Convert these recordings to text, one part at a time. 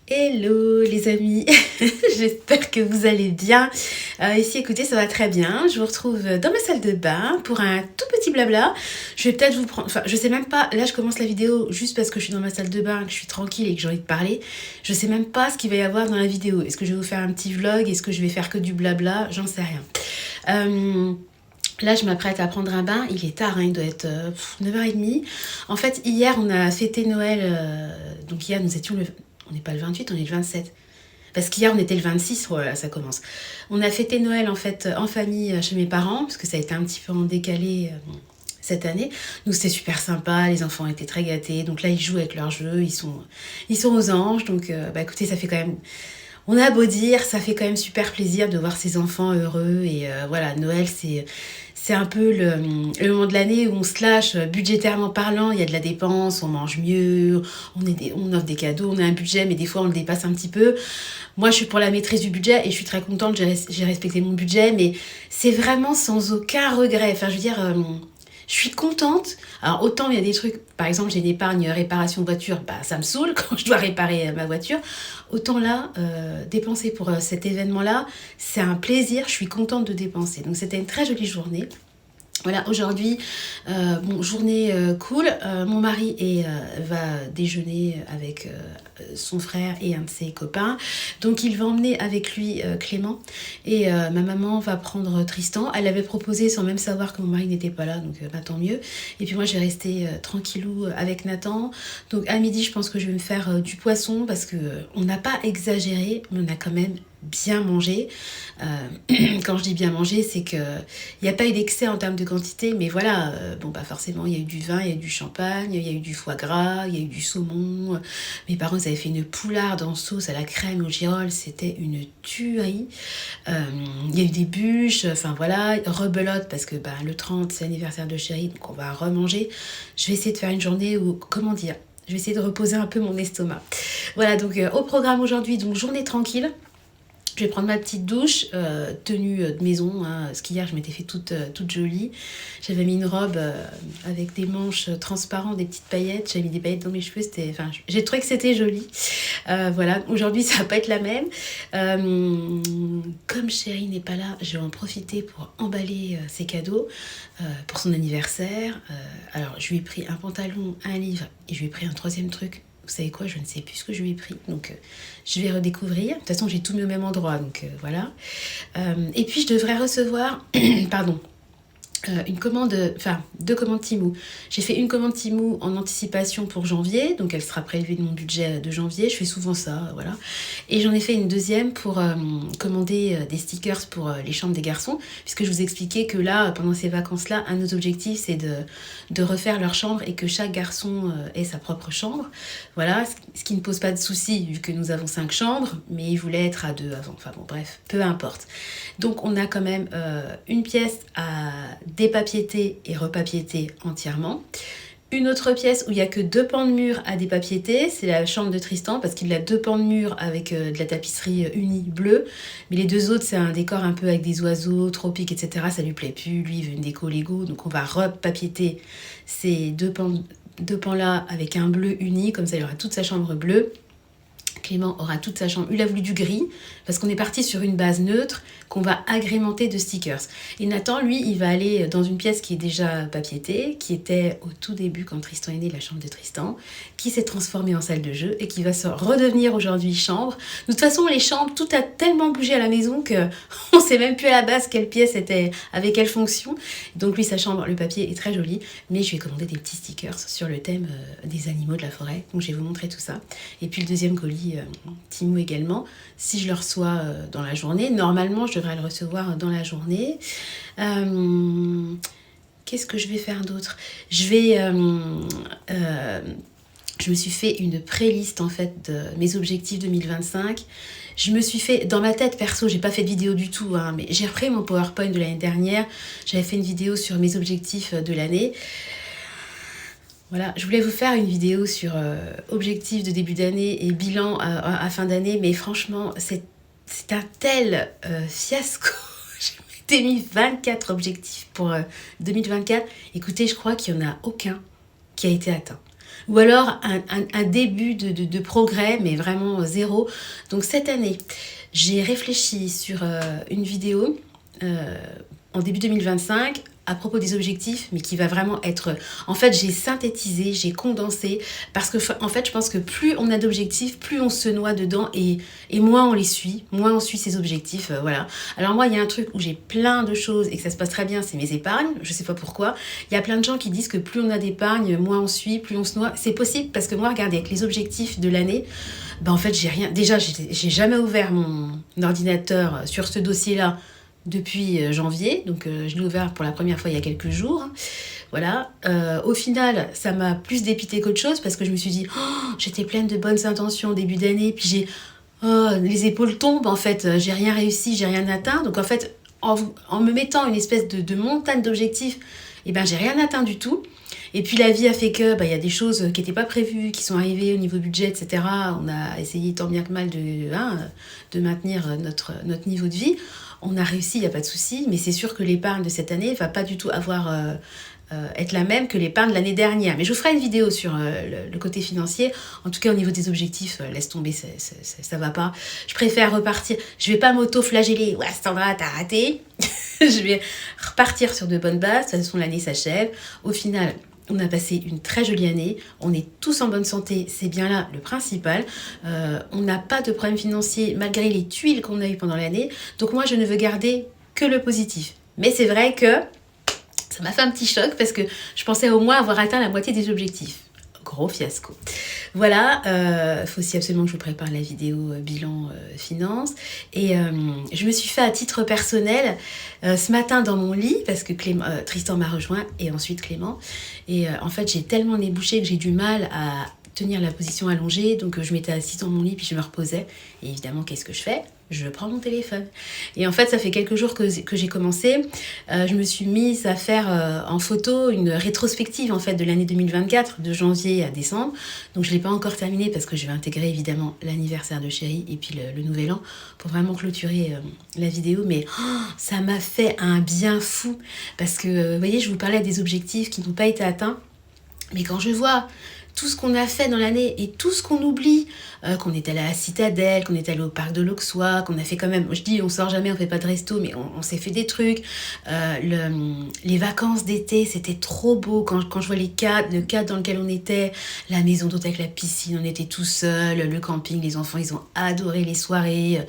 Hello les amis, j'espère que vous allez bien. Ici écoutez, ça va très bien. Je vous retrouve dans ma salle de bain pour un tout petit blabla. Je vais peut-être vous prendre, enfin je sais même pas, là je commence la vidéo juste parce que je suis dans ma salle de bain, que je suis tranquille et que j'ai envie de parler. Je sais même pas ce qu'il va y avoir dans la vidéo. Est-ce que je vais vous faire un petit vlog? Est-ce que je vais faire que du blabla? J'en sais rien. Là, je m'apprête à prendre un bain. Il est tard, hein, il doit être 9h30. En fait, hier, on a fêté Noël. Donc hier, nous étions le... On n'est pas le 28, on est le 27. Parce qu'hier, on était le 26. Voilà, ça commence. On a fêté Noël, en fait, en famille chez mes parents, parce que ça a été un petit peu en décalé cette année. Donc, c'était super sympa. Les enfants étaient très gâtés. Donc là, ils jouent avec leurs jeux. Ils sont aux anges. Donc, écoutez, ça fait quand même... On a beau dire, ça fait quand même super plaisir de voir ces enfants heureux. Et voilà, Noël, c'est un peu le moment de l'année où on se lâche, budgétairement parlant, il y a de la dépense, on mange mieux, on offre des cadeaux, on a un budget, mais des fois on le dépasse un petit peu. Moi, je suis pour la maîtrise du budget et je suis très contente, j'ai respecté mon budget, mais c'est vraiment sans aucun regret. Enfin, je veux dire, je suis contente. Alors, autant il y a des trucs, par exemple, j'ai une épargne réparation voiture, bah, ça me saoule quand je dois réparer ma voiture. Autant là, dépenser pour cet événement-là, c'est un plaisir, je suis contente de dépenser. Donc, c'était une très jolie journée. Voilà, aujourd'hui, journée cool. Mon mari va déjeuner avec son frère et un de ses copains. Donc, il va emmener avec lui Clément. Et ma maman va prendre Tristan. Elle avait proposé sans même savoir que mon mari n'était pas là, donc tant mieux. Et puis moi, je vais rester tranquillou avec Nathan. Donc, à midi, je pense que je vais me faire du poisson parce que on n'a pas exagéré, mais on a quand même bien mangé. Quand je dis bien manger, c'est que il n'y a pas eu d'excès en termes de quantité, mais voilà, forcément, il y a eu du vin, il y a eu du champagne, il y a eu du foie gras, il y a eu du saumon. Mes parents, ils avaient fait une poularde en sauce à la crème au girolles, c'était une tuerie. Il y a eu des bûches, enfin voilà, rebelote, parce que le 30, c'est l'anniversaire de chérie, donc on va remanger. Je vais essayer de faire une journée où, comment dire, je vais essayer de reposer un peu mon estomac. Voilà, donc au programme aujourd'hui, donc journée tranquille. Je vais prendre ma petite douche, tenue de maison, hein, parce qu'hier je m'étais fait toute jolie. J'avais mis une robe avec des manches transparentes, des petites paillettes. J'avais mis des paillettes dans mes cheveux, j'ai trouvé que c'était joli. Voilà, aujourd'hui ça va pas être la même. Comme chérie n'est pas là, je vais en profiter pour emballer ses cadeaux pour son anniversaire. Alors je lui ai pris un pantalon, un livre et je lui ai pris un troisième truc. Vous savez quoi, je ne sais plus ce que je lui ai pris, donc je vais redécouvrir. De toute façon, j'ai tout mis au même endroit, donc voilà. Et puis, je devrais recevoir, pardon, une commande, deux commandes Temu. J'ai fait une commande Temu en anticipation pour janvier, donc elle sera prélevée de mon budget de janvier. Je fais souvent ça, voilà. Et j'en ai fait une deuxième pour commander des stickers pour les chambres des garçons, puisque je vous expliquais que là, pendant ces vacances-là, un de nos objectifs, c'est de refaire leur chambre et que chaque garçon ait sa propre chambre. Voilà, ce qui ne pose pas de souci, vu que nous avons 5 chambres, mais ils voulaient être à 2 avant. Enfin bon, bref, peu importe. Donc on a quand même une pièce à dépapiéter et repapiéter entièrement. Une autre pièce où il n'y a que 2 pans de mur à dépapiéter, c'est la chambre de Tristan parce qu'il a 2 pans de mur avec de la tapisserie unie bleue. Mais les 2 autres, c'est un décor un peu avec des oiseaux, tropiques, etc. Ça lui plaît plus. Lui, il veut une déco Lego. Donc on va repapiéter ces 2 pans là avec un bleu uni. Comme ça, il aura toute sa chambre bleue. Clément aura toute sa chambre. Il a voulu du gris parce qu'on est parti sur une base neutre qu'on va agrémenter de stickers. Et Nathan, lui, il va aller dans une pièce qui est déjà papiétée, qui était au tout début quand Tristan est né, la chambre de Tristan, qui s'est transformée en salle de jeu et qui va se redevenir aujourd'hui chambre. De toute façon, les chambres, tout a tellement bougé à la maison que on sait même plus à la base quelle pièce était, avec quelle fonction. Donc lui, sa chambre, le papier est très joli, mais je lui ai commandé des petits stickers sur le thème des animaux de la forêt. Donc je vais vous montrer tout ça. Et puis le deuxième colis Temu également, si je le reçois dans la journée. Normalement, je devrais le recevoir dans la journée. Qu'est-ce que je vais faire d'autre? Je me suis fait une pré-liste en fait de mes objectifs 2025. Je me suis fait, dans ma tête perso, j'ai pas fait de vidéo du tout, hein, mais j'ai repris mon PowerPoint de l'année dernière. J'avais fait une vidéo sur mes objectifs de l'année. Voilà, je voulais vous faire une vidéo sur objectifs de début d'année et bilan à fin d'année, mais franchement, c'est un tel fiasco. Je m'étais mis 24 objectifs pour 2024. Écoutez, je crois qu'il n'y en a aucun qui a été atteint. ou alors un début de progrès, mais vraiment zéro. Donc cette année, j'ai réfléchi sur une vidéo en début 2025 à propos des objectifs, mais qui va vraiment être... En fait, j'ai synthétisé, j'ai condensé, parce que en fait, je pense que plus on a d'objectifs, plus on se noie dedans, et moins on les suit, moins on suit ses objectifs, voilà. Alors moi, il y a un truc où j'ai plein de choses, et que ça se passe très bien, c'est mes épargnes, je sais pas pourquoi. Il y a plein de gens qui disent que plus on a d'épargne, moins on suit, plus on se noie. C'est possible, parce que moi, regardez, avec les objectifs de l'année, ben en fait, j'ai rien... Déjà, j'ai jamais ouvert mon ordinateur sur ce dossier-là, depuis janvier, donc je l'ai ouvert pour la première fois il y a quelques jours. Voilà. Au final, ça m'a plus dépité qu'autre chose parce que je me suis dit, oh, j'étais pleine de bonnes intentions au début d'année, puis les épaules tombent, en fait, j'ai rien réussi, j'ai rien atteint. Donc en fait, en me mettant une espèce de montagne d'objectifs, eh ben, j'ai rien atteint du tout. Et puis la vie a fait que y a des choses qui n'étaient pas prévues, qui sont arrivées au niveau budget, etc. On a essayé tant bien que mal de maintenir notre niveau de vie. On a réussi, il n'y a pas de souci, mais c'est sûr que l'épargne de cette année ne va pas du tout être la même que l'épargne de l'année dernière. Mais je vous ferai une vidéo sur le côté financier. En tout cas, au niveau des objectifs, laisse tomber, ça va pas. Je préfère repartir. Je vais pas m'auto-flageller. Ouais, Sandra, t'as raté. Je vais repartir sur de bonnes bases. De toute façon, l'année s'achève. Au final, on a passé une très jolie année, on est tous en bonne santé, c'est bien là le principal. On n'a pas de problème financier malgré les tuiles qu'on a eues pendant l'année. Donc moi, je ne veux garder que le positif. Mais c'est vrai que ça m'a fait un petit choc parce que je pensais au moins avoir atteint la moitié des objectifs. Gros fiasco. Voilà, faut aussi absolument que je vous prépare la vidéo bilan finance. Et je me suis fait à titre personnel ce matin dans mon lit, parce que Tristan m'a rejoint et ensuite Clément. Et en fait, j'ai tellement débouché que j'ai du mal à tenir la position allongée. Donc je m'étais assise dans mon lit puis je me reposais. Et évidemment, qu'est-ce que je fais ? Je prends mon téléphone. Et en fait, ça fait quelques jours que j'ai commencé. Je me suis mise à faire en photo une rétrospective en fait de l'année 2024, de janvier à décembre. Donc je ne l'ai pas encore terminée parce que je vais intégrer évidemment l'anniversaire de Chéri et puis le nouvel an pour vraiment clôturer la vidéo. Mais ça m'a fait un bien fou parce que, vous voyez, je vous parlais des objectifs qui n'ont pas été atteints. Mais quand je vois tout ce qu'on a fait dans l'année et tout ce qu'on oublie, qu'on est allé à la Citadelle, qu'on est allé au parc de l'Auxois, qu'on a fait quand même, je dis on sort jamais, on fait pas de resto, mais on s'est fait des trucs. Les vacances d'été, c'était trop beau quand je vois le cadre dans lequel on était, la maison d'hôte avec la piscine, on était tout seul, le camping, les enfants ils ont adoré les soirées,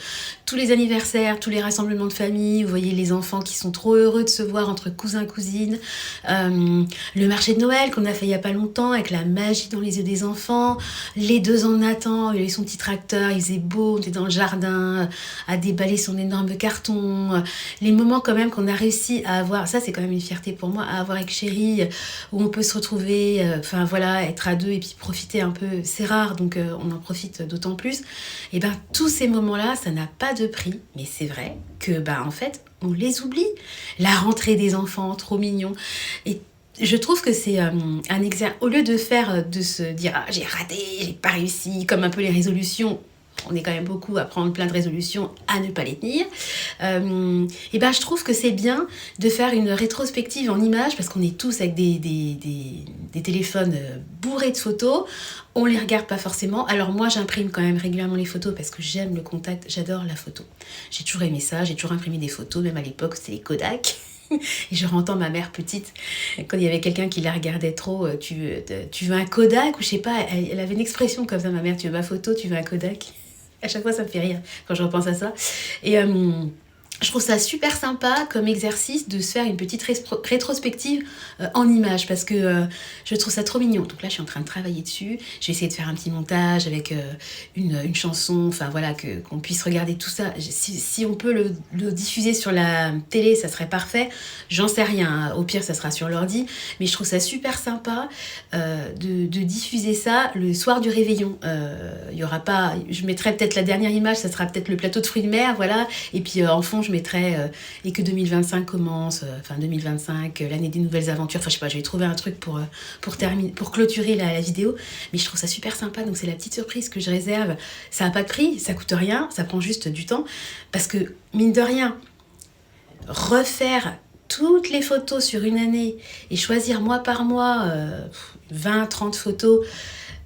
tous les anniversaires, tous les rassemblements de famille, vous voyez les enfants qui sont trop heureux de se voir entre cousins, cousines, le marché de Noël qu'on a fait il y a pas longtemps avec la magie dans les yeux des enfants, les 2 ans de Nathan, il avait son petit tracteur, il faisait beau, on était dans le jardin, à déballer son énorme carton, les moments quand même qu'on a réussi à avoir, ça c'est quand même une fierté pour moi, à avoir avec Chéri, où on peut se retrouver, enfin voilà, être à 2 et puis profiter un peu, c'est rare, donc on en profite d'autant plus. Et ben tous ces moments-là, ça n'a pas de prix, mais c'est vrai que en fait, on les oublie. La rentrée des enfants, trop mignon. Et je trouve que c'est un exercice, au lieu de se dire ah, j'ai raté, j'ai pas réussi, comme un peu les résolutions, on est quand même beaucoup à prendre plein de résolutions à ne pas les tenir, et je trouve que c'est bien de faire une rétrospective en images parce qu'on est tous avec des téléphones bourrés de photos, on les regarde pas forcément. Alors moi j'imprime quand même régulièrement les photos parce que j'aime le contact, j'adore la photo, j'ai toujours aimé ça, j'ai toujours imprimé des photos, même à l'époque c'était les Kodak. Et je entends ma mère petite, quand il y avait quelqu'un qui la regardait trop, tu veux un Kodak ou je sais pas, elle avait une expression comme ça, ma mère, tu veux ma photo, tu veux un Kodak. À chaque fois ça me fait rire quand je repense à ça. Et je trouve ça super sympa comme exercice de se faire une petite rétrospective en images parce que je trouve ça trop mignon. Donc là, je suis en train de travailler dessus. Je vais essayer de faire un petit montage avec une chanson, enfin voilà, qu'on puisse regarder tout ça. Si on peut le diffuser sur la télé, ça serait parfait. J'en sais rien. Au pire, ça sera sur l'ordi. Mais je trouve ça super sympa de diffuser ça le soir du réveillon. Il y aura pas... Je mettrai peut-être la dernière image, ça sera peut-être le plateau de fruits de mer, voilà. Et puis en fond, je mettrai et que 2025 commence, 2025, l'année des nouvelles aventures, enfin je sais pas, je vais trouver un truc pour clôturer la vidéo, mais je trouve ça super sympa, donc c'est la petite surprise que je réserve. Ça n'a pas de prix, ça coûte rien, ça prend juste du temps, parce que mine de rien, refaire toutes les photos sur une année et choisir mois par mois 20, 30 photos,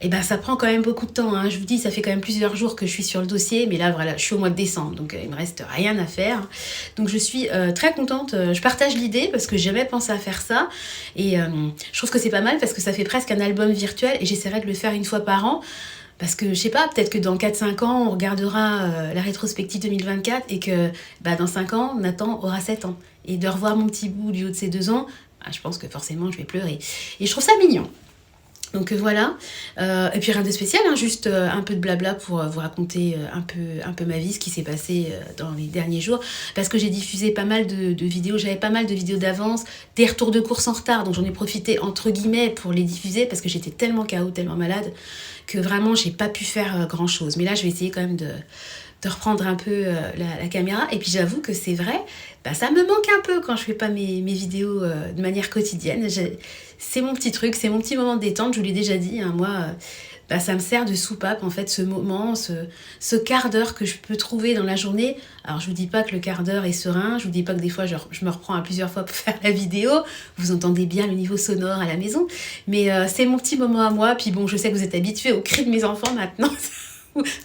et ben ça prend quand même beaucoup de temps. Hein. Je vous dis, ça fait quand même plusieurs jours que je suis sur le dossier, mais là voilà, je suis au mois de décembre, donc il me reste rien à faire. Donc je suis très contente. Je partage l'idée parce que j'ai jamais pensé à faire ça, et je trouve que c'est pas mal parce que ça fait presque un album virtuel, et j'essaierai de le faire une fois par an. Parce que, je sais pas, peut-être que dans 4-5 ans, on regardera la rétrospective 2024 et que dans 5 ans, Nathan aura 7 ans. Et de revoir mon petit bout du haut de ses 2 ans, je pense que forcément, je vais pleurer. Et je trouve ça mignon. Donc voilà, et puis rien de spécial, hein, juste un peu de blabla pour vous raconter un peu ma vie, ce qui s'est passé dans les derniers jours, parce que j'ai diffusé pas mal de vidéos, j'avais pas mal de vidéos d'avance, des retours de course en retard, donc j'en ai profité entre guillemets pour les diffuser, parce que j'étais tellement KO, tellement malade, que vraiment j'ai pas pu faire grand chose. Mais là je vais essayer quand même de reprendre un peu la caméra, et puis j'avoue que c'est vrai, ça me manque un peu quand je fais pas mes vidéos de manière quotidienne. C'est mon petit truc, c'est mon petit moment de détente, je vous l'ai déjà dit, hein, moi ça me sert de soupape en fait, ce moment, ce quart d'heure que je peux trouver dans la journée. Alors je vous dis pas que le quart d'heure est serein, je vous dis pas que des fois je me reprends à plusieurs fois pour faire la vidéo, vous entendez bien le niveau sonore à la maison, mais c'est mon petit moment à moi, puis bon, je sais que vous êtes habitués aux cris de mes enfants maintenant,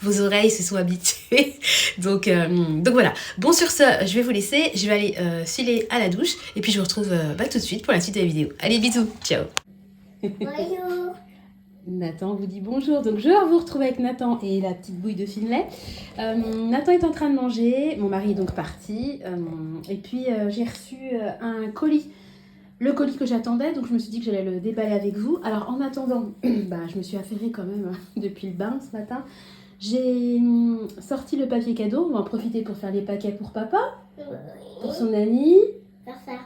vos oreilles se sont habituées. Donc voilà. Bon, sur ce, je vais vous laisser. Je vais aller filer à la douche. Et puis je vous retrouve tout de suite pour la suite de la vidéo. Allez, bisous. Ciao. Bonjour. Nathan vous dit bonjour. Donc je vous retrouve avec Nathan et la petite bouille de Finlay. Nathan est en train de manger. Mon mari est donc parti. Et puis j'ai reçu un colis. Le colis que j'attendais, donc je me suis dit que j'allais le déballer avec vous. Alors en attendant, je me suis affairée quand même depuis le bain ce matin. J'ai sorti le papier cadeau, on va en profiter pour faire les paquets pour papa, pour son ami.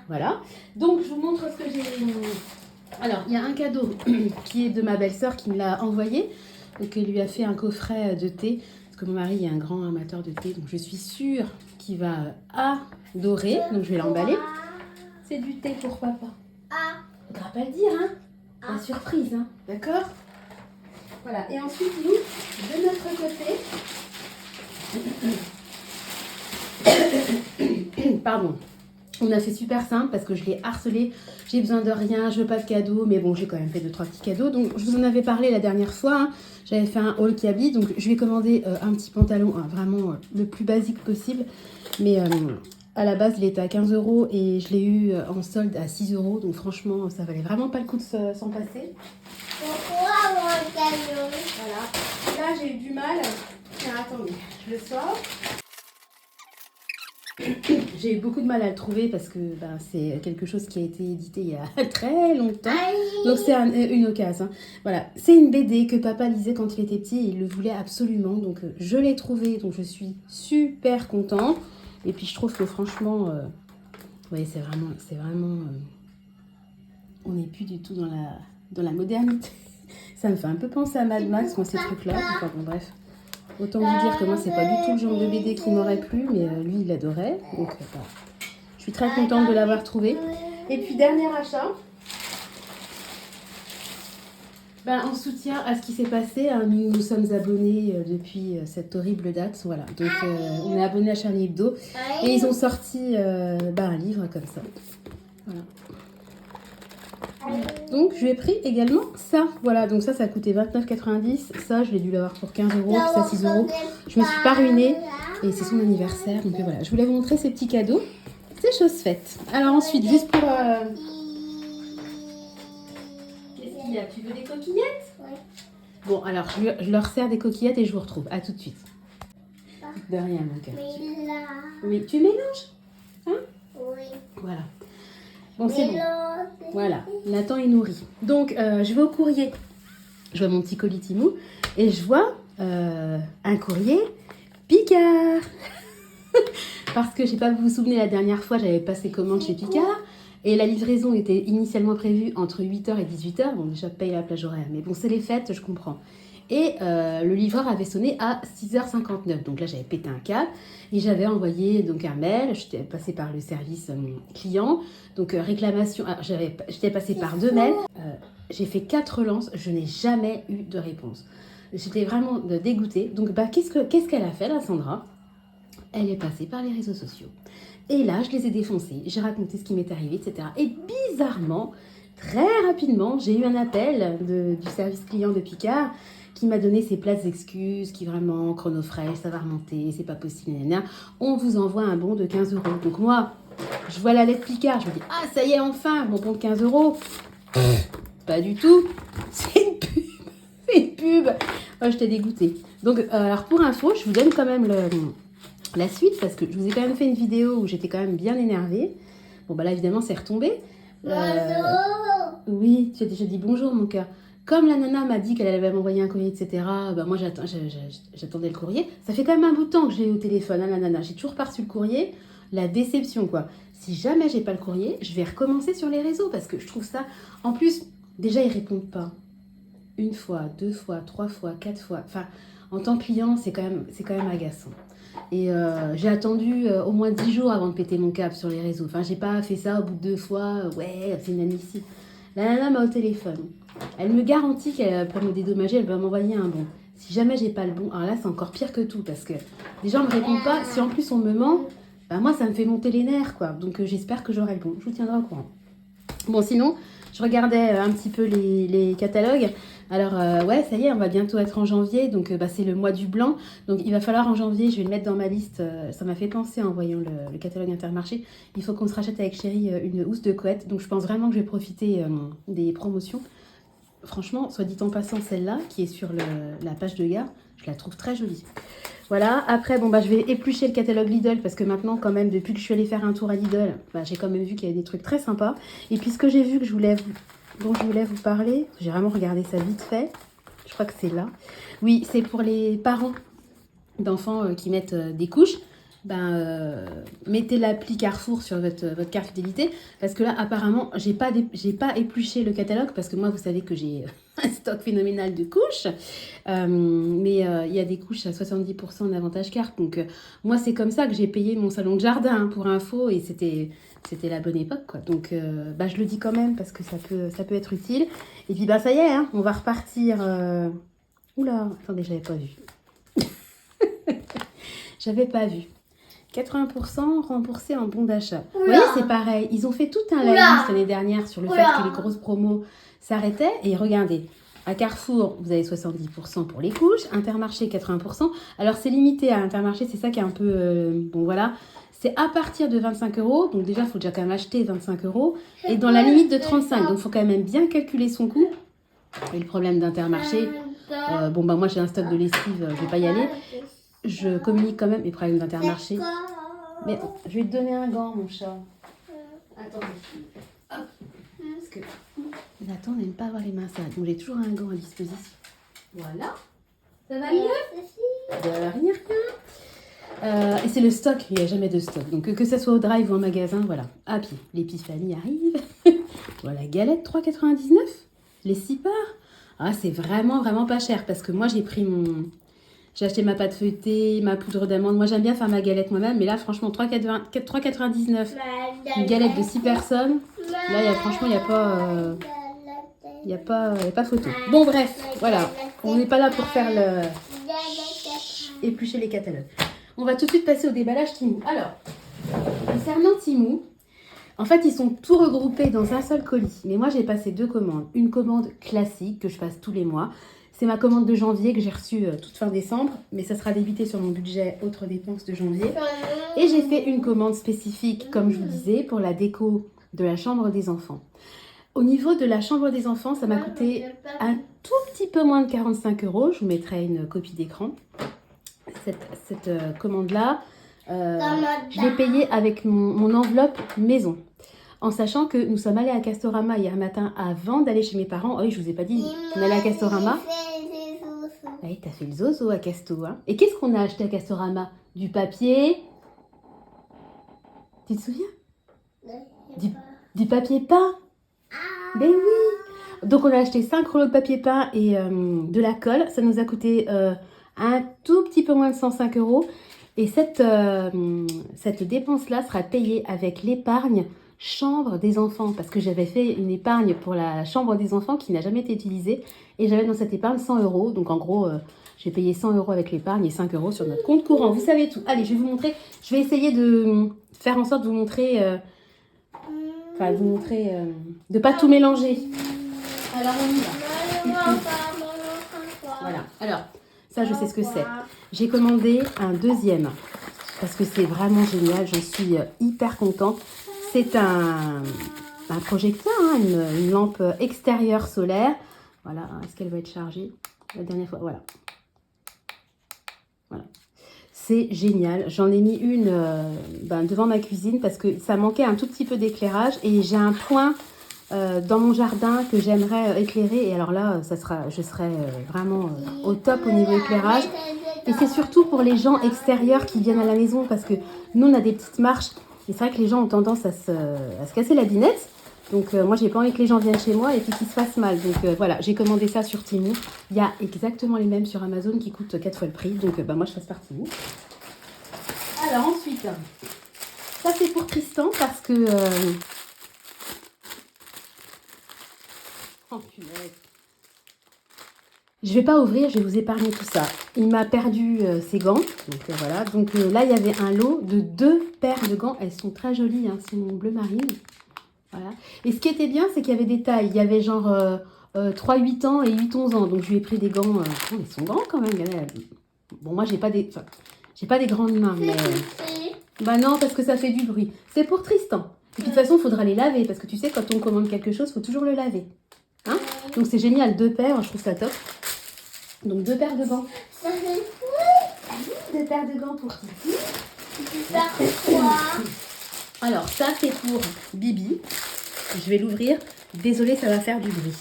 Voilà. Donc je vous montre ce que j'ai. Alors il y a un cadeau qui est de ma belle-sœur qui me l'a envoyé, et qui lui a fait un coffret de thé, parce que mon mari est un grand amateur de thé, donc je suis sûre qu'il va adorer, donc je vais l'emballer. C'est du thé pour papa. Faudra pas le dire, hein. La surprise, hein. D'accord? Voilà. Et ensuite, nous, de notre côté, pardon, on a fait super simple parce que je l'ai harcelé. J'ai besoin de rien, je veux pas de cadeau, mais bon, j'ai quand même fait 2-3 petits cadeaux. Donc, je vous en avais parlé la dernière fois. Hein. J'avais fait un haul Kaby, donc je lui ai commandé un petit pantalon, vraiment le plus basique possible, mais à la base, il était à 15 € et je l'ai eu en solde à 6 €. Donc franchement, ça valait vraiment pas le coup de s'en passer. Pourquoi mon cadeau? Voilà. Là, j'ai eu du mal. Tiens, attendez, je le sors. J'ai eu beaucoup de mal à le trouver parce que c'est quelque chose qui a été édité il y a très longtemps. Donc c'est une occasion. Hein. Voilà, c'est une BD que papa lisait quand il était petit et il le voulait absolument. Donc je l'ai trouvé, donc je suis super contente. Et puis je trouve que franchement, ouais, c'est vraiment on n'est plus du tout dans la modernité. Ça me fait un peu penser à Mad Max, moi, ces trucs-là. Enfin bon, bref. Autant vous dire que moi, c'est pas du tout le genre de BD qui m'aurait plu, mais lui, il adorait. Donc, je suis très contente de l'avoir trouvé. Et puis, dernier achat. En soutien à ce qui s'est passé, hein, nous nous sommes abonnés depuis cette horrible date. Voilà. Donc, on est abonnés à Charlie Hebdo. Et ils ont sorti un livre comme ça. Voilà. Donc je lui ai pris également ça. Voilà, donc ça coûtait 29,90 €. Ça, je l'ai dû l'avoir pour 15 €, puis ça 6 €. Je me suis pas ruinée et c'est son anniversaire. Donc voilà, je voulais vous montrer ces petits cadeaux. C'est chose faite. Alors ensuite, juste pour... Qu'est-ce qu'il y a? Tu veux des coquillettes? Oui. Bon, alors je leur sers des coquillettes et je vous retrouve. À tout de suite. De rien, mon cœur. Mais là... Oui, tu mélanges? Hein? Oui. Voilà. Bon, c'est bon. Voilà, Nathan est nourri. Donc, je vais au courrier. Je vois mon petit colis Timou et je vois un courrier Picard. Parce que, je sais pas, vous vous souvenez, la dernière fois, j'avais passé commande chez Picard et la livraison était initialement prévue entre 8 h et 18 h. Bon, déjà, paye la plage horaire, mais bon, c'est les fêtes, je comprends. Et le livreur avait sonné à 6h59. Donc là, j'avais pété un câble et j'avais envoyé donc un mail. J'étais passée par le service client. Donc réclamation. J'étais passée par 2 mails. J'ai fait 4 relances. Je n'ai jamais eu de réponse. J'étais vraiment dégoûtée. Donc qu'est-ce qu'elle a fait, la Sandra? Elle est passée par les réseaux sociaux. Et là, je les ai défoncés. J'ai raconté ce qui m'est arrivé, etc. Et bizarrement, très rapidement, j'ai eu un appel du service client de Picard qui m'a donné ses plates excuses, qui vraiment, chronofresh, ça va remonter, c'est pas possible, nanana. On vous envoie un bon de 15 euros. Donc moi, je vois la lettre Picard, je me dis, ah ça y est, enfin, mon bon de 15 euros. Pas du tout, c'est une pub. C'est une pub. Oh, j'étais dégoûtée. Donc, alors pour info, je vous donne quand même la suite parce que je vous ai quand même fait une vidéo où j'étais quand même bien énervée. Bon, bah là, évidemment, c'est retombé. Bonjour. Oui, tu as déjà dit bonjour, mon cœur. Comme la nana m'a dit qu'elle allait m'envoyer un courrier, etc., bah moi, j'attendais le courrier. Ça fait quand même un bout de temps que je l'ai eu au téléphone, hein, la nana. J'ai toujours pas reçu le courrier. La déception, quoi. Si jamais j'ai pas le courrier, je vais recommencer sur les réseaux parce que je trouve ça... En plus, déjà, ils répondent pas. Une fois, deux fois, trois fois, quatre fois. Enfin, en tant que client, c'est quand même agaçant. Et j'ai attendu au moins 10 jours avant de péter mon câble sur les réseaux. Enfin, j'ai pas fait ça au bout de 2 fois. Ouais, c'est inadmissible. La nana m'a au téléphone. Elle me garantit qu'elle va me dédommager, elle va m'envoyer un bon. Si jamais j'ai pas le bon, alors là, c'est encore pire que tout parce que les gens me répondent pas. Si en plus on me ment, bah moi, ça me fait monter les nerfs, quoi. Donc, j'espère que j'aurai le bon. Je vous tiendrai au courant. Bon, sinon, je regardais un petit peu les catalogues. Alors, ouais, ça y est, on va bientôt être en janvier. Donc, c'est le mois du blanc. Donc, il va falloir en janvier, je vais le mettre dans ma liste. Ça m'a fait penser en voyant le catalogue Intermarché. Il faut qu'on se rachète avec chérie une housse de couette. Donc, je pense vraiment que je vais profiter des promotions. Franchement, soit dit en passant, celle-là, qui est sur la page de gare, je la trouve très jolie. Voilà, après, bon, bah, je vais éplucher le catalogue Lidl parce que maintenant, quand même, depuis que je suis allée faire un tour à Lidl, bah, j'ai quand même vu qu'il y avait des trucs très sympas. Et puis, ce que j'ai vu dont je voulais vous parler, j'ai vraiment regardé ça vite fait. Je crois que c'est là. Oui, c'est pour les parents d'enfants qui mettent des couches. Mettez l'appli Carrefour sur votre carte fidélité parce que là apparemment j'ai pas épluché le catalogue parce que moi vous savez que j'ai un stock phénoménal de couches mais il y a des couches à 70% d'avantage carte donc moi c'est comme ça que j'ai payé mon salon de jardin pour info et c'était la bonne époque quoi donc je le dis quand même parce que ça peut être utile et puis ça y est hein, on va repartir oula attendez j'avais pas vu 80% remboursés en bon d'achat. Vous voyez, c'est pareil. Ils ont fait tout un live l'année dernière sur le fait que les grosses promos s'arrêtaient. Et regardez, à Carrefour, vous avez 70% pour les couches. Intermarché, 80%. Alors, c'est limité à Intermarché. C'est ça qui est un peu... bon, voilà. C'est à partir de 25 €. Donc, déjà, il faut déjà quand même acheter 25 €. Et dans la limite de 35. Donc, il faut quand même bien calculer son coût. Et le problème d'Intermarché... moi, j'ai un stock de lessive. Je ne vais pas y aller. Je communique quand même mes problèmes d'Intermarché. Mais je vais te donner un gant, mon chat. Attends. Hop. Parce que Nathan n'aime pas avoir les mains sales. Donc j'ai toujours un gant à disposition. Voilà. Ça va mieux? De rien. Et c'est le stock. Il n'y a jamais de stock. Donc que ça soit au drive ou en magasin, voilà. Ah, puis l'épiphanie arrive. Voilà, galette 3,99. Les 6 parts. Ah, c'est vraiment, vraiment pas cher. Parce que moi, j'ai acheté ma pâte feuilletée, ma poudre d'amande. Moi, j'aime bien faire ma galette moi-même. Mais là, franchement, 3,99. Une galette de 6 personnes. Là, franchement, il n'y a pas photo. Bon, bref, voilà. On n'est pas là pour faire éplucher les catalogues. On va tout de suite passer au déballage Temu. Alors, concernant Temu, en fait, ils sont tous regroupés dans un seul colis. Mais moi, j'ai passé 2 commandes. Une commande classique que je passe tous les mois. C'est ma commande de janvier que j'ai reçue toute fin décembre, mais ça sera débité sur mon budget autres dépenses de janvier. Et j'ai fait une commande spécifique, comme je vous disais, pour la déco de la chambre des enfants. Au niveau de la chambre des enfants, ça m'a coûté un tout petit peu moins de 45 €. Je vous mettrai une copie d'écran. Cette commande-là, je l'ai payée avec mon enveloppe maison. En sachant que nous sommes allés à Castorama hier matin avant d'aller chez mes parents. Oh oui, je vous ai pas dit qu'on allait à Castorama. Oui, t'as fait le zozo à Casto. Hein. Et qu'est-ce qu'on a acheté à Castorama? Du papier. Tu te souviens? Du papier peint. Ben oui. Donc on a acheté 5 rouleaux de papier peint et de la colle. Ça nous a coûté un tout petit peu moins de 105 €. Et cette dépense-là sera payée avec l'épargne chambre des enfants. Parce que j'avais fait une épargne pour la chambre des enfants qui n'a jamais été utilisée. Et j'avais dans cette épargne 100 €. Donc en gros, j'ai payé 100 € avec l'épargne et 5 € sur notre compte courant. Vous savez tout. Allez, je vais vous montrer. Je vais essayer de faire en sorte de vous montrer... de ne pas tout mélanger. Alors on y va. Voilà. Alors, ça je sais ce que c'est. J'ai commandé un deuxième. Parce que c'est vraiment génial. J'en suis hyper contente. C'est un projecteur, hein, une lampe extérieure solaire. Voilà. Est-ce qu'elle va être chargée? La dernière fois, voilà. Voilà. C'est génial. J'en ai mis une devant ma cuisine parce que ça manquait un tout petit peu d'éclairage. Et j'ai un point dans mon jardin que j'aimerais éclairer. Et alors là, je serai vraiment au top au niveau éclairage. Et c'est surtout pour les gens extérieurs qui viennent à la maison parce que nous, on a des petites marches. Et c'est vrai que les gens ont tendance à se casser la binette. Donc moi, j'ai pas envie que les gens viennent chez moi et puis qu'ils se fassent mal. Donc voilà, j'ai commandé ça sur Temu. Il y a exactement les mêmes sur Amazon qui coûtent 4 fois le prix. Donc moi, je passe par Temu. Alors ensuite, ça c'est pour Tristan parce que... Oh punaise. Je vais pas ouvrir, je vais vous épargner tout ça. Il m'a perdu ses gants. Donc voilà. Donc là, il y avait un lot de 2 paires de gants. Elles sont très jolies, hein, c'est mon bleu marine. Voilà. Et ce qui était bien, c'est qu'il y avait des tailles. Il y avait genre 3-8 ans et 8-11 ans. Donc je lui ai pris des gants. Oh, ils sont grands quand même. Bon, moi, j'ai pas des grandes mains. Mais... Bah non, parce que ça fait du bruit. C'est pour Tristan. Et puis de toute façon, il faudra les laver. Parce que tu sais, quand on commande quelque chose, il faut toujours le laver. Hein? Donc c'est génial. 2 paires, je trouve ça top. Donc 2 paires de gants. 2 paires de gants pour Titi. Alors ça c'est pour Bibi. Je vais l'ouvrir. Désolée, ça va faire du bruit.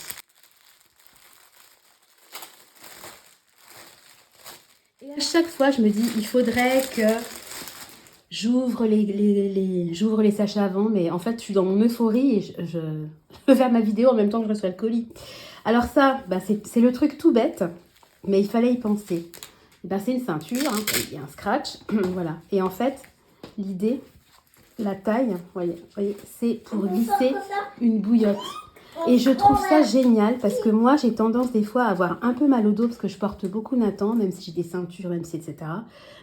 Et à chaque fois, je me dis, il faudrait que j'ouvre les sachets avant. Mais en fait, je suis dans mon euphorie et je peux faire ma vidéo en même temps que je reçois le colis. Alors ça, c'est le truc tout bête. Mais il fallait y penser. C'est une ceinture, hein, il y a un scratch, voilà. Et en fait, l'idée, la taille, voyez, c'est pour glisser une bouillotte. Et je trouve ça génial parce que moi, j'ai tendance des fois à avoir un peu mal au dos parce que je porte beaucoup Nathan, même si j'ai des ceintures, même si etc.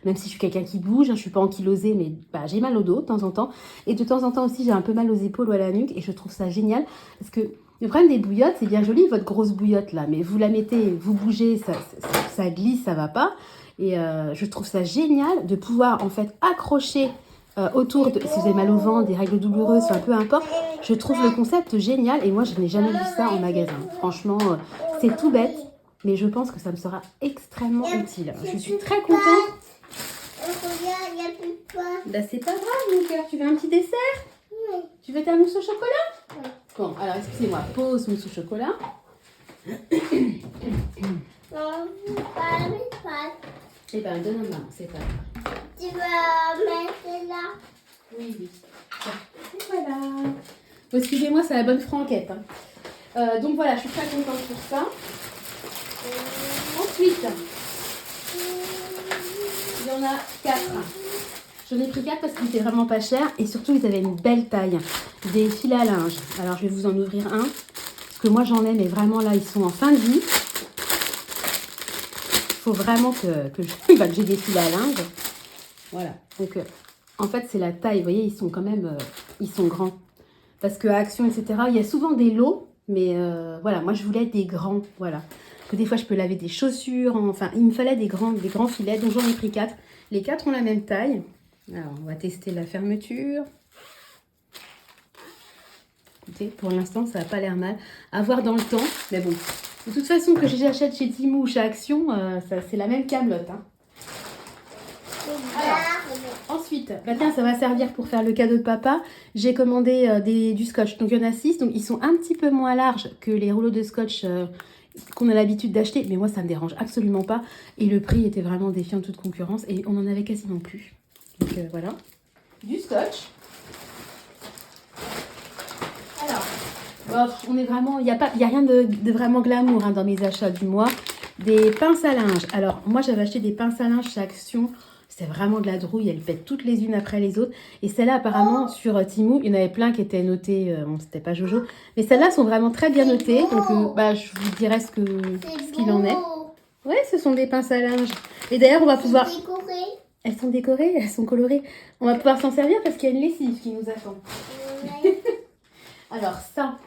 Même si je suis quelqu'un qui bouge, hein, je ne suis pas ankylosée, mais j'ai mal au dos de temps en temps. Et de temps en temps aussi, j'ai un peu mal aux épaules ou à la nuque. Et je trouve ça génial parce que le problème des bouillottes, c'est bien joli, votre grosse bouillotte là, mais vous la mettez, vous bougez, ça glisse, ça va pas. Et je trouve ça génial de pouvoir en fait accrocher autour de, si vous avez mal au ventre, des règles douloureuses, enfin peu importe. Je trouve le concept génial et moi je n'ai jamais vu ça en magasin. Franchement, c'est tout bête, mais je pense que ça me sera extrêmement utile. Je suis très contente. C'est pas grave mon cœur, tu veux un petit dessert? Oui. Tu veux ta mousse au chocolat? Oui. Bon, alors excusez-moi, pause mousse au chocolat. Eh ben, donne un main, c'est pas grave. Tu vas mettre là? Oui. Et voilà. Bon, excusez-moi, c'est la bonne franquette. Hein. Donc voilà, je suis très contente pour ça. Ensuite, il y en a 4. J'en ai pris 4 parce qu'ils étaient vraiment pas chers et surtout ils avaient une belle taille. Des filets à linge. Alors je vais vous en ouvrir un parce que moi j'en ai, mais vraiment là ils sont en fin de vie. Il faut vraiment que j'ai des filets à linge. Voilà. Donc en fait c'est la taille. Vous voyez, ils sont quand même ils sont grands. Parce qu'à Action, etc., il y a souvent des lots. Mais voilà, moi je voulais des grands. Voilà. Que des fois je peux laver des chaussures. Enfin, il me fallait des grands filets. Donc j'en ai pris 4. Les 4 ont la même taille. Alors, on va tester la fermeture. Écoutez, pour l'instant, ça n'a pas l'air mal. À voir dans le temps. Mais bon, de toute façon, que j'achète chez Temu ou chez Action, c'est la même camelote. Hein. Alors, ensuite, tiens, ça va servir pour faire le cadeau de papa. J'ai commandé du scotch. Donc, il y en a 6. Donc, ils sont un petit peu moins larges que les rouleaux de scotch qu'on a l'habitude d'acheter. Mais moi, ça ne me dérange absolument pas. Et le prix était vraiment défiant de toute concurrence. Et on en avait quasiment plus. Donc voilà, du scotch. Alors, on est vraiment, il y a rien de vraiment glamour hein, dans mes achats du mois. Des pinces à linge. Alors moi j'avais acheté des pinces à linge chez Action. C'est vraiment de la drouille, elles pètent toutes les unes après les autres. Et celles-là, apparemment, sur Temu, il y en avait plein qui étaient notées. Bon, c'était pas Jojo. Mais celles-là sont vraiment très bien notées. Donc, je vous dirai ce qu'il en est. Ouais, ce sont des pinces à linge. Et d'ailleurs, on va pouvoir... Elles sont décorées, elles sont colorées. On va pouvoir s'en servir parce qu'il y a une lessive qui nous attend. Ouais. Alors, ça...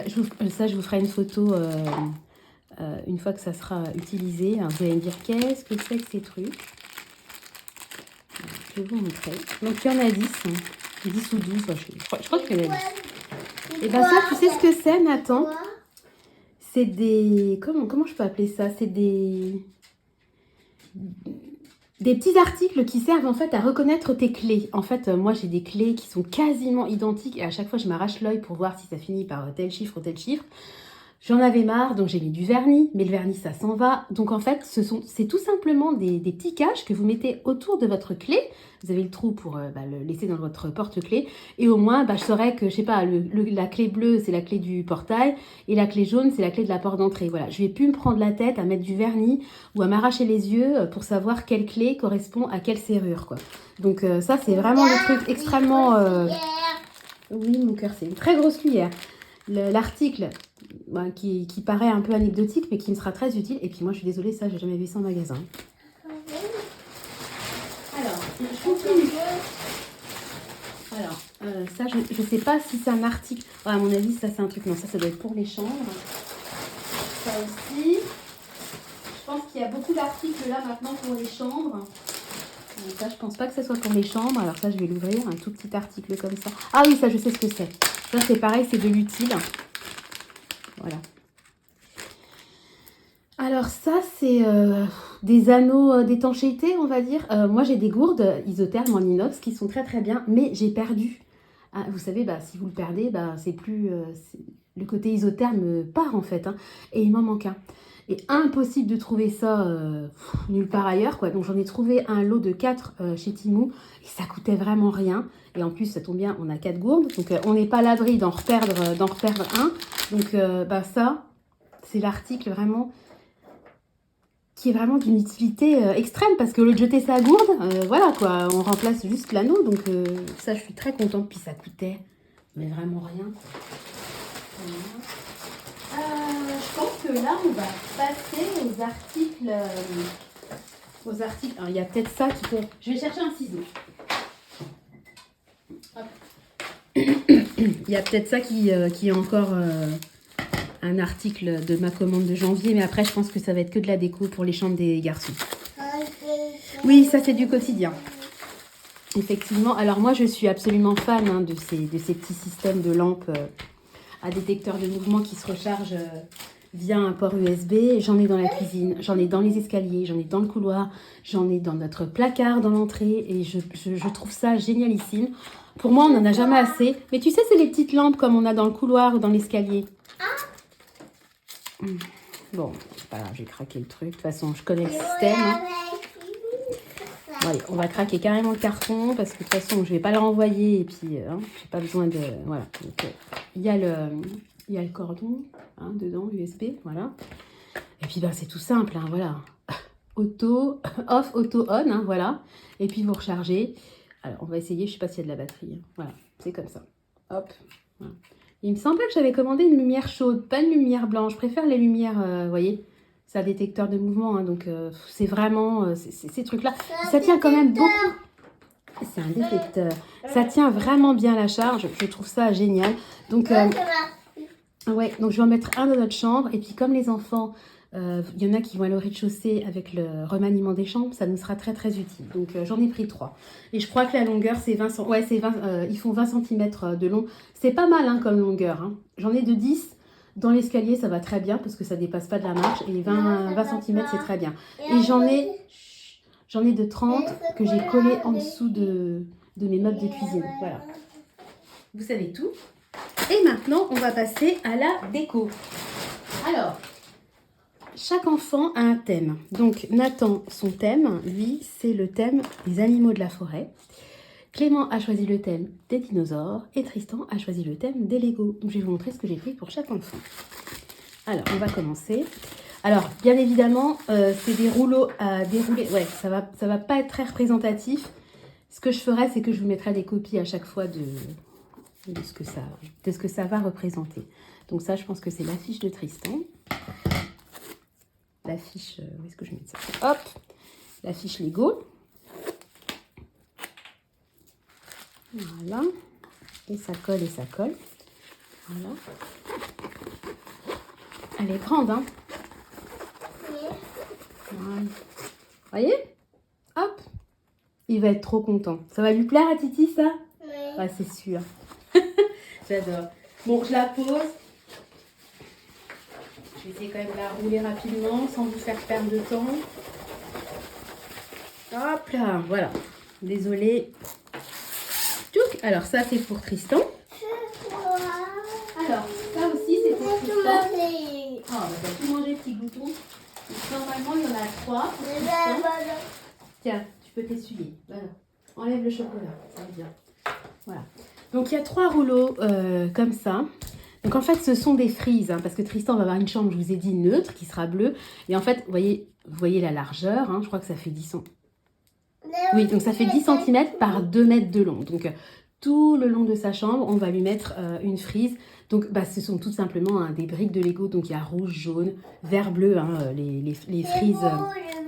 je vous ferai une photo une fois que ça sera utilisé. Alors, vous allez me dire, qu'est-ce que c'est que ces trucs? Je vais vous montrer. Donc, il y en a 10. 10 ou 12, je crois qu'il y en a 10. Et bien ça, tu sais ce que c'est, Nathan? C'est des... Comment je peux appeler ça? C'est des petits articles qui servent en fait à reconnaître tes clés. En fait, moi j'ai des clés qui sont quasiment identiques et à chaque fois je m'arrache l'œil pour voir si ça finit par tel chiffre ou tel chiffre. J'en avais marre, donc j'ai mis du vernis, mais le vernis ça s'en va. Donc en fait, c'est tout simplement des petits caches que vous mettez autour de votre clé. Vous avez le trou pour le laisser dans votre porte-clés. Et au moins, je saurais que, je sais pas, la clé bleue c'est la clé du portail et la clé jaune c'est la clé de la porte d'entrée. Voilà, je vais plus me prendre la tête à mettre du vernis ou à m'arracher les yeux pour savoir quelle clé correspond à quelle serrure, quoi. Donc ça c'est vraiment le truc extrêmement... Oui, mon cœur, c'est une très grosse cuillère. L'article qui paraît un peu anecdotique mais qui me sera très utile. Et puis moi je suis désolée, ça j'ai jamais vu ça en magasin. Alors, je continue. Alors, ça je sais pas si c'est un article. Oh, à mon avis ça c'est un truc, non, ça doit être pour les chambres. Ça aussi. Je pense qu'il y a beaucoup d'articles là maintenant pour les chambres. Donc ça je pense pas que ce soit pour les chambres. Alors ça je vais l'ouvrir, un tout petit article comme ça. Ah oui, ça je sais ce que c'est. Ça c'est pareil, c'est de l'utile. Voilà. Alors ça c'est des anneaux d'étanchéité, on va dire. Moi j'ai des gourdes isothermes en inox qui sont très très bien, mais j'ai perdu. Ah, vous savez, si vous le perdez, c'est plus... le côté isotherme part en fait, hein, et il m'en manque un. Et impossible de trouver ça nulle part ailleurs, quoi. Donc j'en ai trouvé un lot de 4 chez Temu et ça coûtait vraiment rien. Et en plus ça tombe bien, on a 4 gourdes, donc on n'est pas à l'abri d'en reperdre un. Donc ça, c'est l'article vraiment qui est vraiment d'une utilité extrême, parce que au lieu de jeter sa gourde, voilà quoi, on remplace juste l'anneau. Donc ça je suis très contente, puis ça coûtait mais vraiment rien. Voilà. Je pense que là, on va passer aux articles. Alors, il y a peut-être ça qui peut... Je vais chercher un ciseau. Hop. Il y a peut-être ça qui est encore un article de ma commande de janvier. Mais après, je pense que ça va être que de la déco pour les chambres des garçons. Oui, ça, c'est du quotidien. Effectivement. Alors, moi, je suis absolument fan de ces petits systèmes de lampes à détecteur de mouvement qui se rechargent via un port USB. J'en ai dans la cuisine, j'en ai dans les escaliers, j'en ai dans le couloir, j'en ai dans notre placard dans l'entrée et je trouve ça génialissime. Pour moi, on n'en a jamais assez. Mais tu sais, c'est les petites lampes comme on a dans le couloir ou dans l'escalier. Bon, c'est pas grave, j'ai craqué le truc. De toute façon, je connais le système. Hein. Bon, allez, on va craquer carrément le carton parce que de toute façon, je vais pas le renvoyer et puis j'ai pas besoin de... Voilà. Donc, il y a le cordon dedans, USB, voilà. Et puis c'est tout simple, hein, voilà. Auto, off, auto, on, voilà. Et puis vous rechargez. Alors on va essayer, je sais pas s'il y a de la batterie. Voilà, c'est comme ça. Hop. Voilà. Il me semblait que j'avais commandé une lumière chaude, pas une lumière blanche. Je préfère les lumières, vous voyez, c'est un détecteur de mouvement, donc c'est vraiment ces trucs-là. Ça tient quand même beaucoup. C'est un détecteur. Ça tient vraiment bien la charge. Je trouve ça génial. Donc, ouais, donc je vais en mettre un dans notre chambre. Et puis comme les enfants, il y en a qui vont aller au rez-de-chaussée avec le remaniement des chambres, ça nous sera très très utile. Donc j'en ai pris 3. Et je crois que la longueur c'est 20 cm. Ouais, c'est 20, ils font 20 cm de long. C'est pas mal comme longueur. Hein. J'en ai de 10. Dans l'escalier, ça va très bien parce que ça dépasse pas de la marche. Et 20 cm, c'est très bien. Et j'en ai de 30 que j'ai collé en dessous de mes meubles de cuisine. Voilà. Vous savez tout. Et maintenant, on va passer à la déco. Alors, chaque enfant a un thème. Donc, Nathan, son thème, lui, c'est le thème des animaux de la forêt. Clément a choisi le thème des dinosaures. Et Tristan a choisi le thème des Legos. Donc, je vais vous montrer ce que j'ai fait pour chaque enfant. Alors, on va commencer. Alors, bien évidemment, c'est des rouleaux à dérouler. Ouais, ça va pas être très représentatif. Ce que je ferai, c'est que je vous mettrai des copies à chaque fois de ce que ça va représenter. Donc ça, je pense que c'est l'affiche de Tristan. L'affiche... où est-ce que je mets ça? Hop! L'affiche Lego. Voilà. Et ça colle et ça colle. Voilà. Elle est grande, hein? Voilà. Voyez? Hop! Il va être trop content. Ça va lui plaire à Titi, ça? Oui. Ouais, c'est sûr. J'adore. Bon, je la pose. Je vais essayer quand même de la rouler rapidement sans vous faire perdre de temps. Hop là, voilà. Désolée. Tchouk. Alors, ça, c'est pour Tristan. Alors, ça aussi, c'est pour Tristan. Ah, bah, t'as tout mangé, petit glouton. Normalement, il y en a 3. Tiens, tu peux t'essuyer. Voilà. Enlève le chocolat, ça va bien. Voilà. Donc, il y a 3 rouleaux comme ça. Donc, en fait, ce sont des frises, hein, parce que Tristan va avoir une chambre, je vous ai dit, neutre, qui sera bleue. Et en fait, vous voyez la largeur, hein, je crois que ça fait 10 cm. Oui, donc ça fait 10 cm par 2 mètres de long. Donc, tout le long de sa chambre, on va lui mettre une frise. Donc, bah, ce sont tout simplement des briques de Lego. Donc, il y a rouge, jaune, vert, bleu, hein, les frises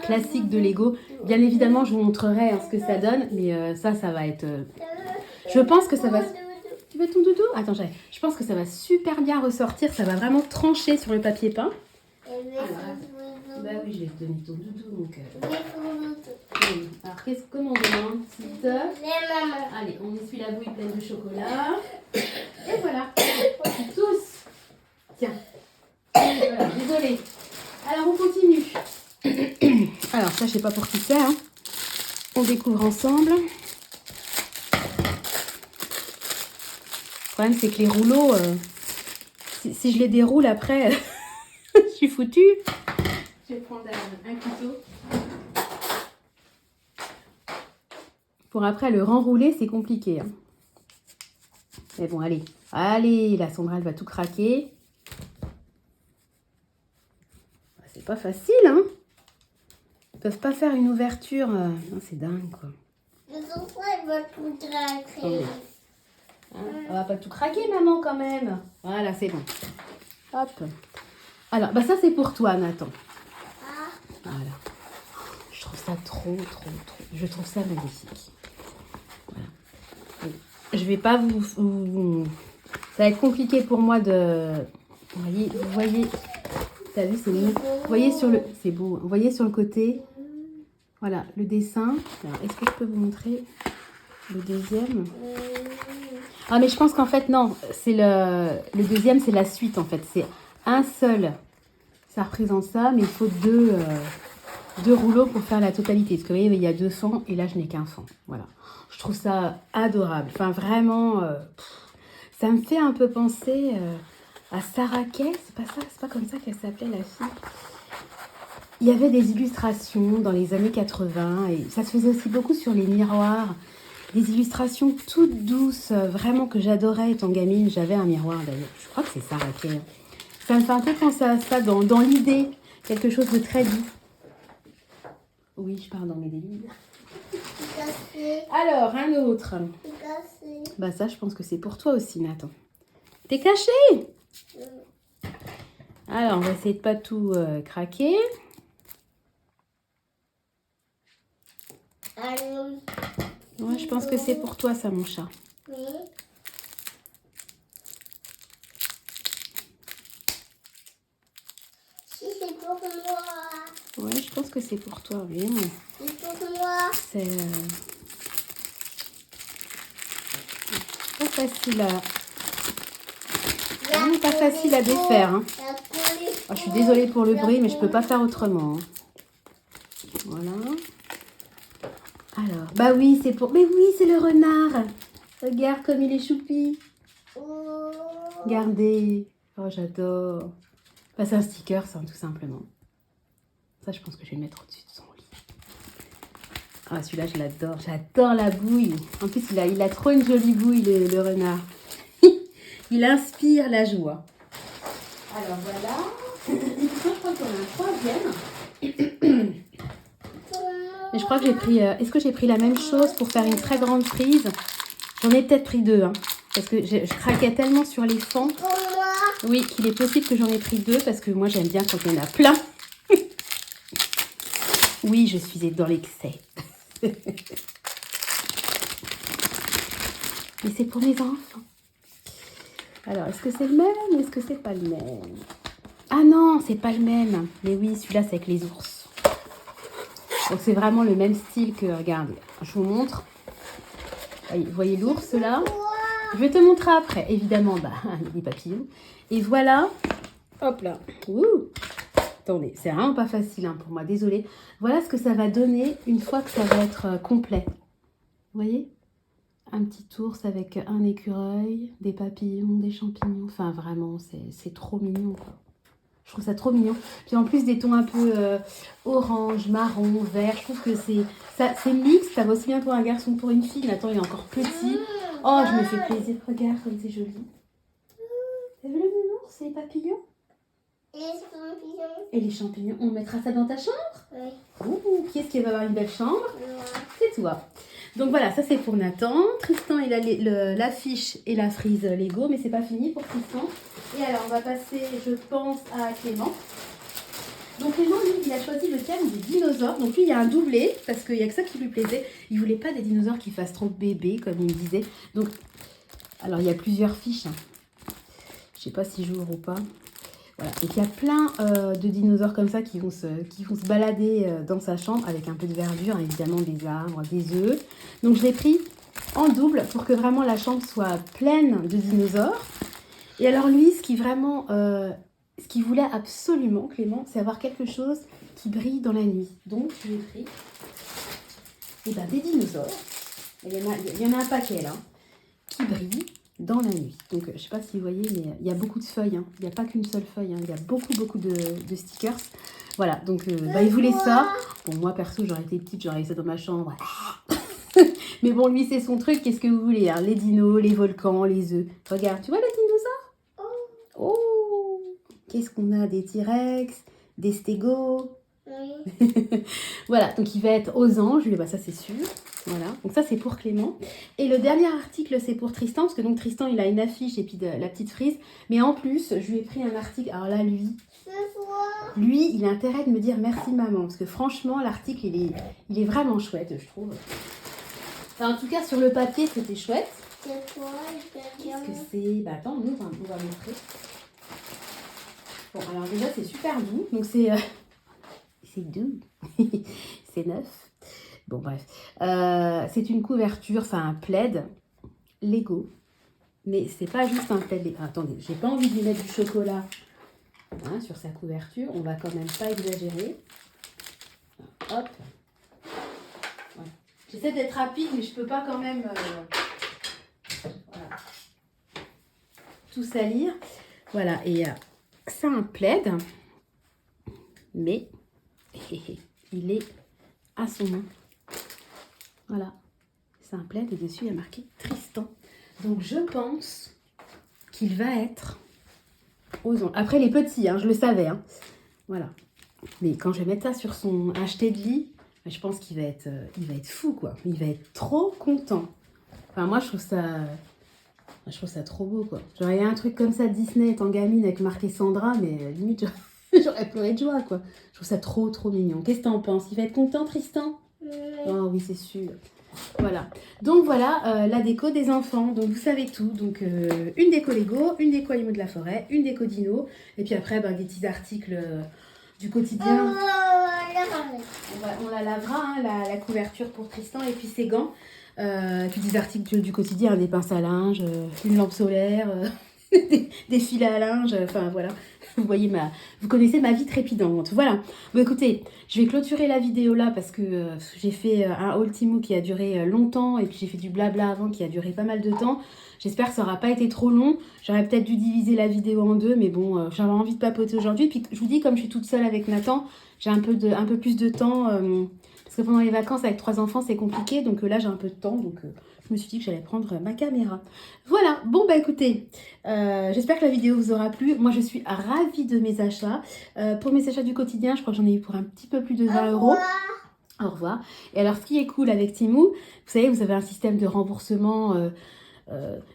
classiques de Lego. Bien évidemment, je vous montrerai ce que ça donne. Mais ça va être... Je pense que ça va... Tu veux ton doudou? Attends, je pense que ça va super bien ressortir. Ça va vraiment trancher sur le papier peint. Bah oui, je vais te donner ton doudou. Donc, oui. Alors, comment on demande? Allez, on essuie la bouille pleine de chocolat. Et voilà. Tous. Tiens. Voilà, désolée. Alors, on continue. Alors, ça, je sais pas pour qui c'est. Hein. On découvre ensemble. Le problème, c'est que les rouleaux, si je les déroule après, je suis foutue. Je vais prendre un couteau. Pour après le renrouler, c'est compliqué. Hein. Mais bon, allez. Allez, la Sandra, elle va tout craquer. C'est pas facile, hein. Ils peuvent pas faire une ouverture. Non, c'est dingue, quoi. Le Sandra, elle va tout craquer. Hein, on va pas tout craquer, maman, quand même. Voilà, c'est bon. Hop. Alors, bah ça, c'est pour toi, Nathan. Voilà. Je trouve ça trop. Je trouve ça magnifique. Voilà. Je vais pas vous... Ça va être compliqué pour moi de... Vous voyez... T'as vu, c'est mignon. Vous voyez sur le... C'est beau. Vous voyez sur le côté... Voilà, le dessin. Alors, est-ce que je peux vous montrer le deuxième? Ah, mais je pense qu'en fait, non. C'est le deuxième, c'est la suite, en fait. C'est un seul... Ça représente ça, mais il faut deux rouleaux pour faire la totalité. Parce que vous voyez, il y a 2 fans et là, je n'ai qu'un fan. Voilà. Je trouve ça adorable. Enfin, vraiment, ça me fait un peu penser à Sarah Kay. C'est pas ça, c'est pas comme ça qu'elle s'appelait, la fille. Il y avait des illustrations dans les années 80 et ça se faisait aussi beaucoup sur les miroirs. Des illustrations toutes douces, vraiment que j'adorais étant gamine. J'avais un miroir d'ailleurs. Je crois que c'est Sarah Kay. Ça me fait un peu penser à ça dans l'idée, quelque chose de très doux. Oui, je pars dans mes délires. Alors, un autre. Bah ça, je pense que c'est pour toi aussi, Nathan. T'es caché? Alors, on va essayer de pas tout craquer. Ouais, je pense que c'est pour toi, ça, mon chat. Oui. C'est pour moi. Ouais, je pense que c'est pour toi, oui. C'est pour moi. C'est pas facile à... Vraiment pas facile à défaire. Hein. Oh, je suis désolée pour le bruit, mais je peux pas faire autrement. Hein. Voilà. Alors, bah oui, c'est pour... Mais oui, c'est le renard. Regarde comme il est choupi. Regardez. Oh, j'adore. Bah, c'est un sticker, ça, tout simplement. Ça, je pense que je vais le mettre au-dessus de son lit. Ah, celui-là, je l'adore. J'adore la bouille. En plus, il a trop une jolie bouille, le renard. Il inspire la joie. Alors, voilà. Je crois qu'on on a un troisième. Et je crois que j'ai pris... Est-ce que j'ai pris la même chose pour faire une très grande frise? J'en ai peut-être pris deux, hein, parce que je craquais tellement sur les fonds. Pour moi. Oui, qu'il est possible que j'en ai pris deux, parce que moi, j'aime bien quand il y en a plein. Oui, je suis dans l'excès. Mais c'est pour mes enfants. Alors, est-ce que c'est le même ou est-ce que c'est pas le même? Ah non, c'est pas le même. Mais oui, celui-là, c'est avec les ours. Donc, c'est vraiment le même style que... Regarde, je vous montre. Vous voyez l'ours, là? Je vais te montrer après. Évidemment, bah, les papillons. Et voilà. Hop là. Ouh. Attendez, c'est vraiment pas facile hein, pour moi. Désolée. Voilà ce que ça va donner une fois que ça va être complet. Vous voyez? Un petit ours avec un écureuil, des papillons, des champignons. Enfin, vraiment, c'est trop mignon, quoi. Je trouve ça trop mignon. Puis en plus, des tons un peu orange, marron, vert. Je trouve que c'est mixte. Ça va aussi bien pour un garçon que pour une fille. Nathan, il est encore petit. Oh, je me fais plaisir. Regarde comme c'est joli. T'as vu le nounours et les papillons? Et les champignons. Et les champignons. On mettra ça dans ta chambre? Oui. Ouh, qui est-ce qui va avoir une belle chambre? Moi. C'est toi. Donc voilà, ça c'est pour Nathan. Tristan, il a l'affiche et la frise Lego, mais c'est pas fini pour Tristan. Et alors, on va passer, je pense, à Clément. Donc Clément, lui, il a choisi le thème des dinosaures. Donc lui, il y a un doublé, parce qu'il n'y a que ça qui lui plaisait. Il voulait pas des dinosaures qui fassent trop bébé, comme il me disait. Donc, alors il y a plusieurs fiches. Hein. Je sais pas si j'ouvre ou pas. Voilà. Et il y a plein de dinosaures comme ça qui vont se balader dans sa chambre avec un peu de verdure, hein, évidemment des arbres, des œufs. Donc je l'ai pris en double pour que vraiment la chambre soit pleine de dinosaures. Et alors lui, ce qu'il voulait absolument, Clément, c'est avoir quelque chose qui brille dans la nuit. Donc je lui ai pris des dinosaures. Il y en a un paquet là, qui brillent dans la nuit. Donc, je ne sais pas si vous voyez, mais il y a beaucoup de feuilles. Hein. Il n'y a pas qu'une seule feuille. Hein. Il y a beaucoup de stickers. Voilà, donc il voulait ça. Bon, moi, perso, j'aurais été petite, j'aurais eu ça dans ma chambre. Mais bon, lui, c'est son truc. Qu'est-ce que vous voulez hein? Les dinos, les volcans, les œufs. Regarde, tu vois les dinosaures? Oh, qu'est-ce qu'on a? Des T-Rex, des stégos. Oui. Voilà, donc il va être aux anges. Lui, bah, ça, c'est sûr. Voilà, donc ça c'est pour Clément. Et le dernier article c'est pour Tristan, parce que donc Tristan il a une affiche et puis la petite frise. Mais en plus, je lui ai pris un article. Alors là, lui, il a intérêt de me dire merci maman. Parce que franchement, l'article il est vraiment chouette, je trouve. Enfin, en tout cas, sur le papier, c'était chouette. C'est quoi? Qu'est-ce que c'est? Bah attends, on va montrer. Bon, alors déjà, c'est super doux. Donc c'est doux. C'est neuf. Bon bref, c'est une couverture, enfin un plaid Lego, mais c'est pas juste un plaid Lego. Attendez, j'ai pas envie de lui mettre du chocolat hein, sur sa couverture, on va quand même pas exagérer. Hop, voilà. J'essaie d'être rapide, mais je peux pas quand même voilà. Tout salir. Voilà, et c'est un plaid, mais il est à son nom. Voilà, c'est un plaid et dessus il y a marqué Tristan. Donc je pense qu'il va être aux anges. Après les petits, hein, je le savais. Hein. Voilà. Mais quand je vais mettre ça sur son acheté de lit, je pense qu'il va être fou quoi. Il va être trop content. Enfin moi je trouve ça trop beau quoi. Genre il y a un truc comme ça Disney étant gamine avec marqué Sandra, mais limite j'aurais pleuré de joie quoi. Je trouve ça trop mignon. Qu'est-ce que t'en penses? Il va être content Tristan? Oh oui, c'est sûr. Voilà. Donc voilà la déco des enfants. Donc vous savez tout. Donc une déco Lego, une déco animaux de la forêt, une déco dino. Et puis après, des petits articles du quotidien. On la lavera, hein, la couverture pour Tristan et puis ses gants. Puis des articles du quotidien, des pinces à linge, une lampe solaire, des fils à linge. Enfin voilà. Vous connaissez ma vie trépidante. Voilà. Bon, écoutez, je vais clôturer la vidéo là parce que j'ai fait un haul Temu qui a duré longtemps et puis j'ai fait du blabla avant qui a duré pas mal de temps. J'espère que ça n'aura pas été trop long. J'aurais peut-être dû diviser la vidéo en deux, mais bon, j'avais envie de papoter aujourd'hui. Puis je vous dis, comme je suis toute seule avec Nathan, j'ai un peu plus de temps Parce que pendant les vacances, avec 3 enfants, c'est compliqué. Donc là, j'ai un peu de temps. Donc je me suis dit que j'allais prendre ma caméra. Voilà. Bon, bah écoutez, j'espère que la vidéo vous aura plu. Moi, je suis ravie de mes achats. Pour mes achats du quotidien, je crois que j'en ai eu pour un petit peu plus de 20 euros. Au revoir. Et alors, ce qui est cool avec Temu, vous savez, vous avez un système de remboursement.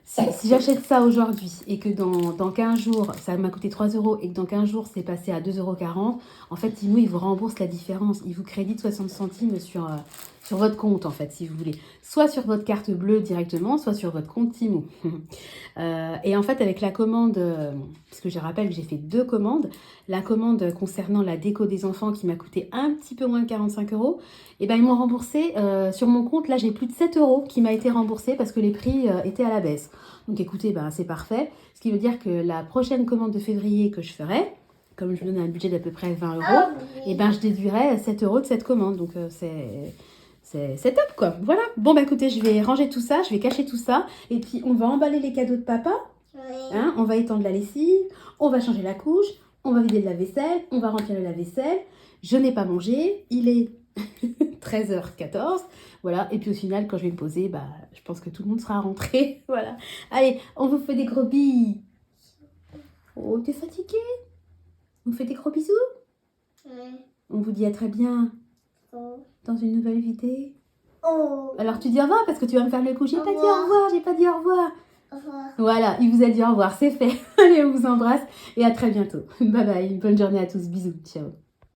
Si j'achète ça aujourd'hui et que dans 15 jours, ça m'a coûté 3 euros et que dans 15 jours, c'est passé à 2,40 euros, en fait, Temu, il vous rembourse la différence. Il vous crédite 60 centimes sur votre compte, en fait, si vous voulez. Soit sur votre carte bleue directement, soit sur votre compte Temu. Et en fait, avec la commande, parce que je rappelle que j'ai fait 2 commandes, la commande concernant la déco des enfants qui m'a coûté un petit peu moins de 45 euros, et ben ils m'ont remboursé sur mon compte. Là, j'ai plus de 7 euros qui m'a été remboursé parce que les prix étaient à la baisse. Donc écoutez, ben, c'est parfait. Ce qui veut dire que la prochaine commande de février que je ferai, comme je me donne un budget d'à peu près 20 euros, et ben je déduirai 7 euros de cette commande. Donc c'est top, quoi. Voilà. Bon, bah écoutez, je vais ranger tout ça, je vais cacher tout ça. Et puis, on va emballer les cadeaux de papa. Oui. Hein, on va étendre la lessive, on va changer la couche, on va vider le lave-vaisselle, on va remplir le lave-vaisselle. Je n'ai pas mangé, il est 13h14. Voilà. Et puis au final, quand je vais me poser, bah, je pense que tout le monde sera rentré. Voilà. Allez, on vous fait des gros bisous. Oh, t'es fatiguée? On vous fait des gros bisous? Oui. On vous dit à très bien Oh. dans une nouvelle vidéo. Oh. Alors tu dis au revoir parce que tu vas me faire le coup. J'ai Au pas dit revoir. au revoir, j'ai pas dit au revoir. Au revoir. Voilà, il vous a dit au revoir, c'est fait. Allez, on vous embrasse et à très bientôt. Bye bye, bonne journée à tous, bisous, ciao.